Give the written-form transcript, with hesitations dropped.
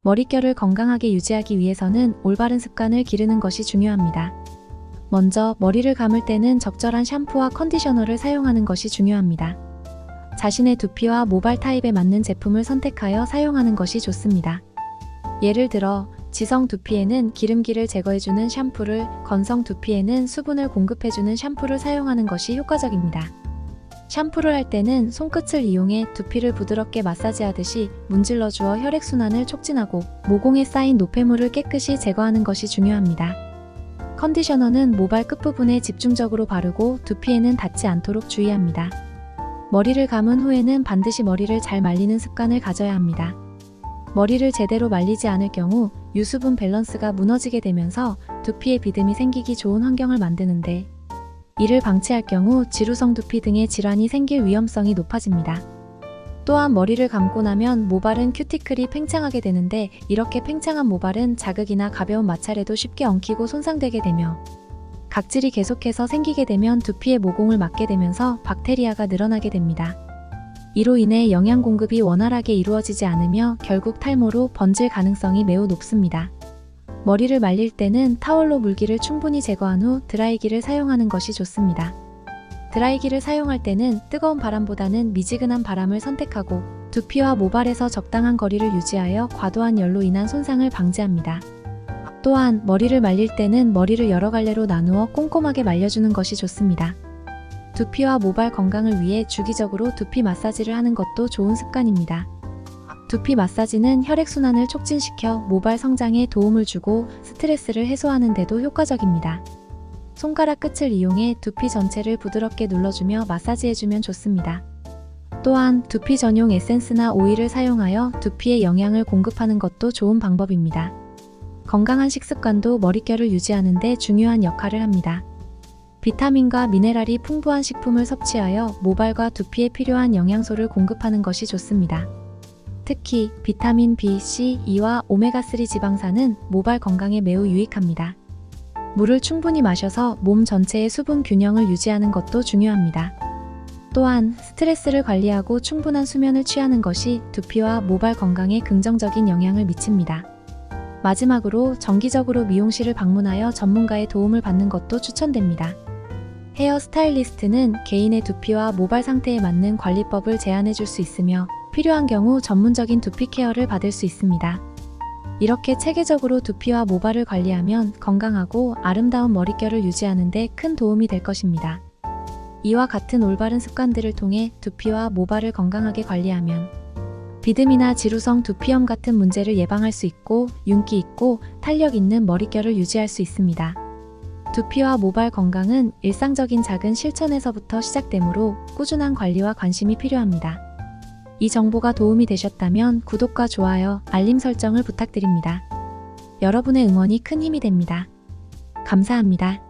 머릿결을 건강하게 유지하기 위해서는 올바른 습관을 기르는 것이 중요합니다. 먼저 머리를 감을 때는 적절한 샴푸와 컨디셔너를 사용하는 것이 중요합니다. 자신의 두피와 모발 타입에 맞는 제품을 선택하여 사용하는 것이 좋습니다. 예를 들어 지성 두피에는 기름기를 제거해주는 샴푸를, 건성 두피에는 수분을 공급해주는 샴푸를 사용하는 것이 효과적입니다. 샴푸를 할 때는 손끝을 이용해 두피를 부드럽게 마사지하듯이 문질러 주어 혈액순환을 촉진하고 모공에 쌓인 노폐물을 깨끗이 제거하는 것이 중요합니다. 컨디셔너는 모발 끝부분에 집중적으로 바르고 두피에는 닿지 않도록 주의합니다. 머리를 감은 후에는 반드시 머리를 잘 말리는 습관을 가져야 합니다. 머리를 제대로 말리지 않을 경우 유수분 밸런스가 무너지게 되면서 두피에 비듬이 생기기 좋은 환경을 만드는데, 이를 방치할 경우 지루성 두피 등의 질환이 생길 위험성이 높아집니다. 또한 머리를 감고 나면 모발은 큐티클이 팽창하게 되는데, 이렇게 팽창한 모발은 자극이나 가벼운 마찰에도 쉽게 엉키고 손상되게 되며 각질이 계속해서 생기게 되면 두피의 모공을 막게 되면서 박테리아가 늘어나게 됩니다. 이로 인해 영양 공급이 원활하게 이루어지지 않으며 결국 탈모로 번질 가능성이 매우 높습니다. 머리를 말릴 때는 타월로 물기를 충분히 제거한 후 드라이기를 사용하는 것이 좋습니다. 드라이기를 사용할 때는 뜨거운 바람보다는 미지근한 바람을 선택하고 두피와 모발에서 적당한 거리를 유지하여 과도한 열로 인한 손상을 방지합니다. 또한 머리를 말릴 때는 머리를 여러 갈래로 나누어 꼼꼼하게 말려주는 것이 좋습니다. 두피와 모발 건강을 위해 주기적으로 두피 마사지를 하는 것도 좋은 습관입니다. 두피 마사지는 혈액순환을 촉진시켜 모발 성장에 도움을 주고 스트레스를 해소하는 데도 효과적입니다. 손가락 끝을 이용해 두피 전체를 부드럽게 눌러주며 마사지해주면 좋습니다. 또한 두피 전용 에센스나 오일을 사용하여 두피에 영양을 공급하는 것도 좋은 방법입니다. 건강한 식습관도 머릿결을 유지하는 데 중요한 역할을 합니다. 비타민과 미네랄이 풍부한 식품을 섭취하여 모발과 두피에 필요한 영양소를 공급하는 것이 좋습니다. 특히 비타민 B, C, E와 오메가3 지방산은 모발 건강에 매우 유익합니다. 물을 충분히 마셔서 몸 전체의 수분 균형을 유지하는 것도 중요합니다. 또한 스트레스를 관리하고 충분한 수면을 취하는 것이 두피와 모발 건강에 긍정적인 영향을 미칩니다. 마지막으로 정기적으로 미용실을 방문하여 전문가의 도움을 받는 것도 추천됩니다. 헤어 스타일리스트는 개인의 두피와 모발 상태에 맞는 관리법을 제안해 줄 수 있으며 필요한 경우 전문적인 두피 케어를 받을 수 있습니다. 이렇게 체계적으로 두피와 모발을 관리하면 건강하고 아름다운 머릿결을 유지하는 데 큰 도움이 될 것입니다. 이와 같은 올바른 습관들을 통해 두피와 모발을 건강하게 관리하면 비듬이나 지루성 두피염 같은 문제를 예방할 수 있고 윤기 있고 탄력 있는 머릿결을 유지할 수 있습니다. 두피와 모발 건강은 일상적인 작은 실천에서부터 시작되므로 꾸준한 관리와 관심이 필요합니다. 이 정보가 도움이 되셨다면 구독과 좋아요, 알림 설정을 부탁드립니다. 여러분의 응원이 큰 힘이 됩니다. 감사합니다.